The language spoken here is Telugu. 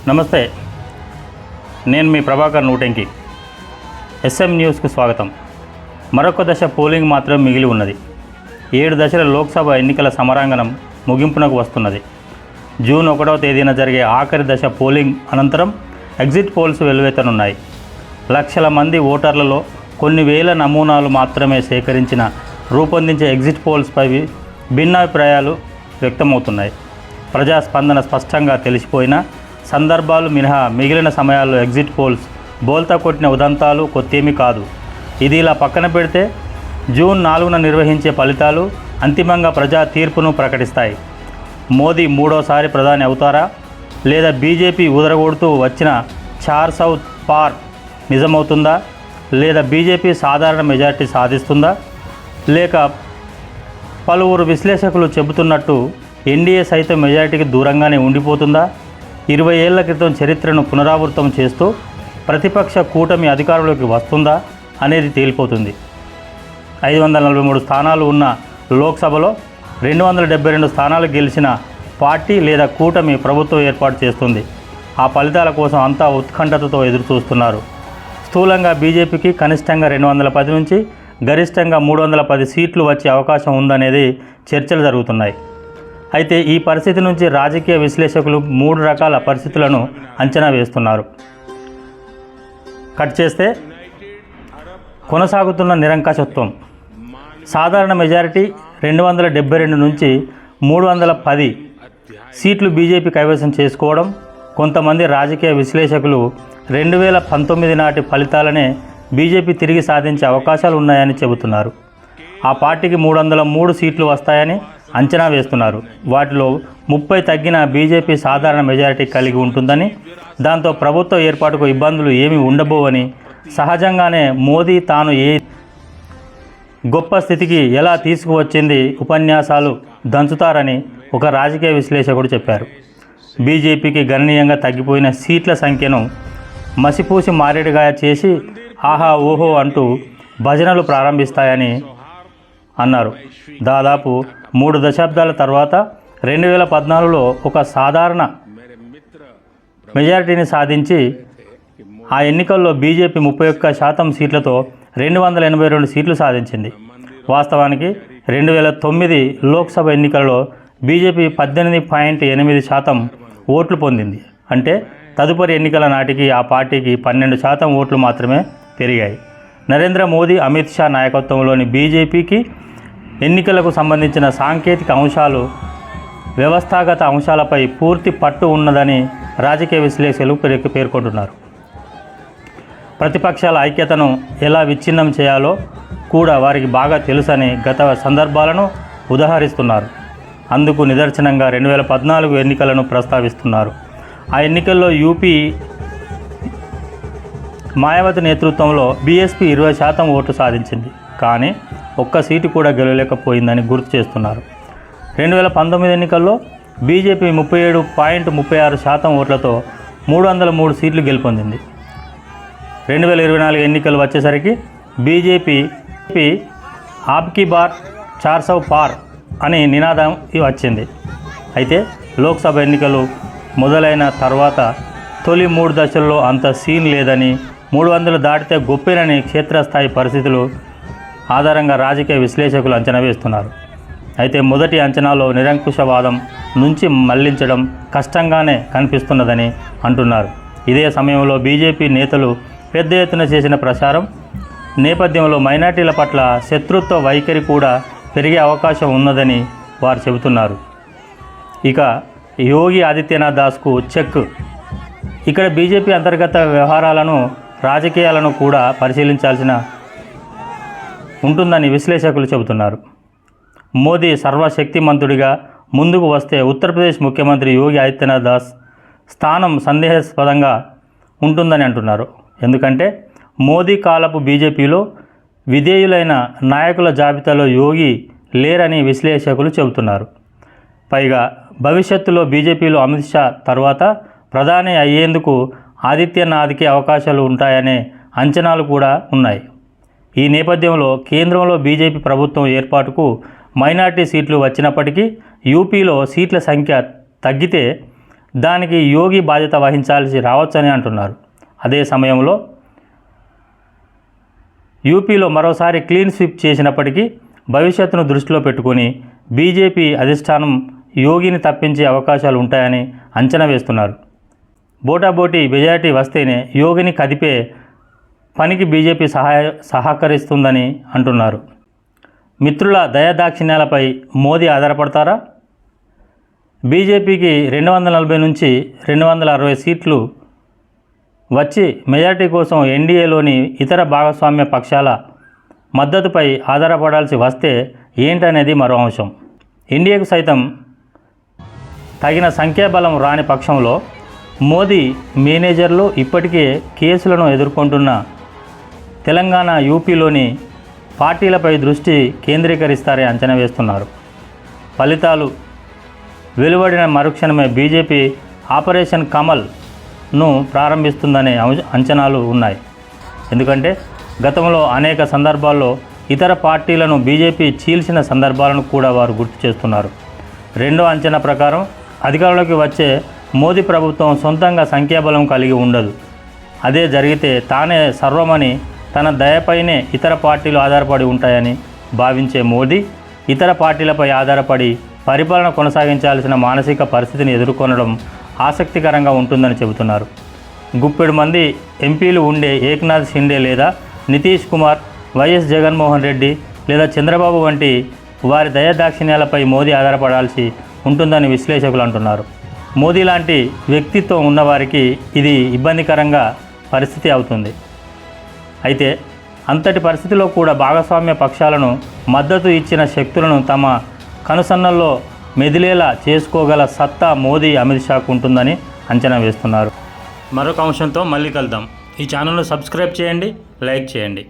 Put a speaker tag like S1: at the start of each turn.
S1: నమస్తే, నేను మీ ప్రభాకర్ నూటెంకి. ఎస్ఎం న్యూస్కు స్వాగతం. మరొక దశ పోలింగ్ మాత్రం మిగిలి ఉన్నది. 7 దశల లోక్సభ ఎన్నికల సమరాంగణం ముగింపునకు వస్తున్నది. జూన్ 1వ తేదీన జరిగే ఆఖరి దశ పోలింగ్ అనంతరం ఎగ్జిట్ పోల్స్ వెలువెత్తనున్నాయి. లక్షల మంది ఓటర్లలో కొన్ని వేల నమూనాలు మాత్రమే సేకరించిన రూపొందించే ఎగ్జిట్ పోల్స్పై భిన్నాభిప్రాయాలు వ్యక్తమవుతున్నాయి. ప్రజాస్పందన స్పష్టంగా తెలిసిపోయిన సందర్భాలు మినహా మిగిలిన సమయాల్లో ఎగ్జిట్ పోల్స్ బోల్తా కొట్టిన ఉదంతాలు కొత్తేమీ కాదు. ఇది ఇలా పక్కన పెడితే జూన్ 4న నిర్వహించే ఫలితాలు అంతిమంగా ప్రజా తీర్పును ప్రకటిస్తాయి. మోదీ మూడోసారి ప్రధాని అవుతారా, లేదా బీజేపీ ఉదరగొడుతూ వచ్చిన 400 పార్ నిజమవుతుందా, లేదా బీజేపీ సాధారణ మెజార్టీ సాధిస్తుందా, లేక పలువురు విశ్లేషకులు చెబుతున్నట్టు ఎన్డీఏ సైతం మెజారిటీకి దూరంగానే ఉండిపోతుందా, 20 ఏళ్ల క్రితం చరిత్రను పునరావృతం చేస్తూ ప్రతిపక్ష కూటమి అధికారంలోకి వస్తుందా అనేది తేలిపోతుంది. 543 స్థానాలు ఉన్న లోక్సభలో 272 స్థానాలు గెలిచిన పార్టీ లేదా కూటమి ప్రభుత్వం ఏర్పాటు చేస్తుంది. ఆ ఫలితాల కోసం అంతా ఉత్కంఠతతో ఎదురుచూస్తున్నారు. స్థూలంగా బీజేపీకి కనిష్టంగా 210 నుంచి గరిష్టంగా 310 సీట్లు వచ్చే అవకాశం ఉందనేది చర్చలు జరుగుతున్నాయి. అయితే ఈ పరిస్థితి నుంచి రాజకీయ విశ్లేషకులు 3 రకాల పరిస్థితులను అంచనా వేస్తున్నారు. కట్ చేస్తే కొనసాగుతున్న నిరంకుశత్వం, సాధారణ మెజారిటీ 272 నుంచి 310 సీట్లు బీజేపీ కైవసం చేసుకోవడం. కొంతమంది రాజకీయ విశ్లేషకులు 2019 నాటి ఫలితాలనే బీజేపీ తిరిగి సాధించే అవకాశాలు ఉన్నాయని చెబుతున్నారు. ఆ పార్టీకి 303 సీట్లు వస్తాయని అంచనా వేస్తున్నారు. వాటిలో 30 తగ్గిన బీజేపీ సాధారణ మెజారిటీ కలిగి ఉంటుందని, దాంతో ప్రభుత్వ ఏర్పాటుకు ఇబ్బందులు ఏమీ ఉండబోవని, సహజంగానే మోదీ తాను ఏ గొప్ప స్థితికి ఎలా తీసుకువచ్చింది ఉపన్యాసాలు దంచుతారని ఒక రాజకీయ విశ్లేషకుడు చెప్పారు. బీజేపీకి గణనీయంగా తగ్గిపోయిన సీట్ల సంఖ్యను మసిపూసి మారేడుగాయ చేసి ఆహా ఓహో అంటూ భజనలు ప్రారంభిస్తాయని అన్నారు. దాదాపు 3 దశాబ్దాల తర్వాత 2014లో ఒక సాధారణ మెజారిటీని సాధించి ఆ ఎన్నికల్లో బీజేపీ 31% సీట్లతో 282 సీట్లు సాధించింది. వాస్తవానికి 2009 లోక్సభ ఎన్నికలలో బీజేపీ 18.8% ఓట్లు పొందింది. అంటే తదుపరి ఎన్నికల నాటికి ఆ పార్టీకి 12% ఓట్లు మాత్రమే పెరిగాయి. నరేంద్ర మోదీ, అమిత్ షా నాయకత్వంలోని బీజేపీకి ఎన్నికలకు సంబంధించిన సాంకేతిక అంశాలు, వ్యవస్థాగత అంశాలపై పూర్తి పట్టు ఉన్నదని రాజకీయ విశ్లేషకులు పేర్కొంటున్నారు. ప్రతిపక్షాల ఐక్యతను ఎలా విచ్ఛిన్నం చేయాలో కూడా వారికి బాగా తెలుసని గత సందర్భాలను ఉదహరిస్తున్నారు. అందుకు నిదర్శనంగా 2014 ఎన్నికలను ప్రస్తావిస్తున్నారు. ఆ ఎన్నికల్లో యూపీ మాయావతి నేతృత్వంలో బీఎస్పీ 20% ఓట్లు సాధించింది. కానీ ఒక్క సీటు కూడా గెలవలేకపోయిందని గుర్తు చేస్తున్నారు. 2019 ఎన్నికల్లో బీజేపీ 37.36% ఓట్లతో 303 సీట్లు గెలుపొందింది. 2024 ఎన్నికలు వచ్చేసరికి బీజేపీ ఆప్కీ బార్ 400 పార్ అని నినాదం వచ్చింది. అయితే లోక్సభ ఎన్నికలు మొదలైన తర్వాత తొలి 3 దశల్లో అంత సీన్ లేదని, 300 దాటితే గొప్పేనని క్షేత్రస్థాయి పరిస్థితులు ఆధారంగా రాజకీయ విశ్లేషకులు అంచనా వేస్తున్నారు. అయితే మొదటి అంచనాలో నిరంకుశవాదం నుంచి మళ్లించడం కష్టంగానే కనిపిస్తున్నదని అంటున్నారు. ఇదే సమయంలో బీజేపీ నేతలు పెద్ద ఎత్తున చేసిన ప్రచారం నేపథ్యంలో మైనార్టీల పట్ల శత్రుత్వ వైఖరి కూడా పెరిగే అవకాశం ఉన్నదని వారు చెబుతున్నారు. ఇక యోగి ఆదిత్యనాథ్ దాస్కు చెక్. ఇక్కడ బీజేపీ అంతర్గత వ్యవహారాలను, రాజకీయాలను కూడా పరిశీలించాల్సిన ఉంటుందని విశ్లేషకులు చెబుతున్నారు. మోదీ సర్వశక్తిమంతుడిగా ముందుకు వస్తే ఉత్తరప్రదేశ్ ముఖ్యమంత్రి యోగి ఆదిత్యనాథ్ దాస్ స్థానం సందేహాస్పదంగా ఉంటుందని అంటున్నారు. ఎందుకంటే మోదీ కాలపు బీజేపీలో విధేయులైన నాయకుల జాబితాలో యోగి లేరని విశ్లేషకులు చెబుతున్నారు. పైగా భవిష్యత్తులో బీజేపీలో అమిత్ షా తర్వాత ప్రధాని అయ్యేందుకు ఆదిత్యనాథ్కి అవకాశాలు ఉంటాయనే అంచనాలు కూడా ఉన్నాయి. ఈ నేపథ్యంలో కేంద్రంలో బీజేపీ ప్రభుత్వం ఏర్పాటుకు మైనార్టీ సీట్లు వచ్చినప్పటికీ యూపీలో సీట్ల సంఖ్య తగ్గితే దానికి యోగి బాధ్యత వహించాల్సి రావచ్చని అంటున్నారు. అదే సమయంలో యూపీలో మరోసారి క్లీన్ స్వీప్ చేసినప్పటికీ భవిష్యత్తును దృష్టిలో పెట్టుకుని బీజేపీ అధిష్టానం యోగిని తప్పించే అవకాశాలు ఉంటాయని అంచనా వేస్తున్నారు. బోటాబోటీ మెజారిటీ వస్తేనే యోగిని కదిపే పనికి బీజేపీ సహకరిస్తుందని అంటున్నారు. మిత్రుల దయాదాక్షిణ్యాలపై మోదీ ఆధారపడతారా? బీజేపీకి 240 నుంచి 260 సీట్లు వచ్చి మెజారిటీ కోసం ఎన్డీఏలోని ఇతర భాగస్వామ్య పక్షాల మద్దతుపై ఆధారపడాల్సి వస్తే ఏంటనేది మరో అంశం. ఎన్డీఏకు సైతం తగిన సంఖ్యాబలం రాని పక్షంలో మోదీ మేనేజర్లు ఇప్పటికే కేసులను ఎదుర్కొంటున్న తెలంగాణ, యూపీలోని పార్టీలపై దృష్టి కేంద్రీకరిస్తారని అంచనా వేస్తున్నారు. ఫలితాలు వెలువడిన మరుక్షణమే బీజేపీ ఆపరేషన్ కమల్ను ప్రారంభిస్తుందనే అంచనాలు ఉన్నాయి. ఎందుకంటే గతంలో అనేక సందర్భాల్లో ఇతర పార్టీలను బీజేపీ చీల్చిన సందర్భాలను కూడా వారు గుర్తు చేస్తున్నారు. రెండో అంచనా ప్రకారం అధికారంలోకి వచ్చే మోదీ ప్రభుత్వం సొంతంగా సంఖ్యాబలం కలిగి ఉండదు. అదే జరిగితే తానే సర్వమని, తన దయపైనే ఇతర పార్టీలు ఆధారపడి ఉంటాయని భావించే మోదీ ఇతర పార్టీలపై ఆధారపడి పరిపాలన కొనసాగించాల్సిన మానసిక పరిస్థితిని ఎదుర్కొనడం ఆసక్తికరంగా ఉంటుందని చెబుతున్నారు. గుప్పెడు మంది ఎంపీలు ఉండే ఏక్నాథ్ షిండే లేదా నితీష్ కుమార్, వైఎస్ జగన్మోహన్ రెడ్డి లేదా చంద్రబాబు వంటి వారి దయాదాక్షిణ్యాలపై మోదీ ఆధారపడాల్సి ఉంటుందని విశ్లేషకులు అంటున్నారు. మోదీ లాంటి వ్యక్తిత్వం ఉన్నవారికి ఇది ఇబ్బందికరంగా పరిస్థితి అవుతుంది. అయితే అంతటి పరిస్థితిలో కూడా భాగస్వామ్య పక్షాలను మద్దతు ఇచ్చిన శక్తులను తమ కనుసన్నల్లో మెదిలేలా చేసుకోగల సత్తా మోదీ, అమిత్ షాకు ఉంటుందని అంచనా వేస్తున్నారు. మరొక అంశంతో మళ్ళీ కలుద్దాం. ఈ ఛానల్ను సబ్స్క్రైబ్ చేయండి, లైక్ చేయండి.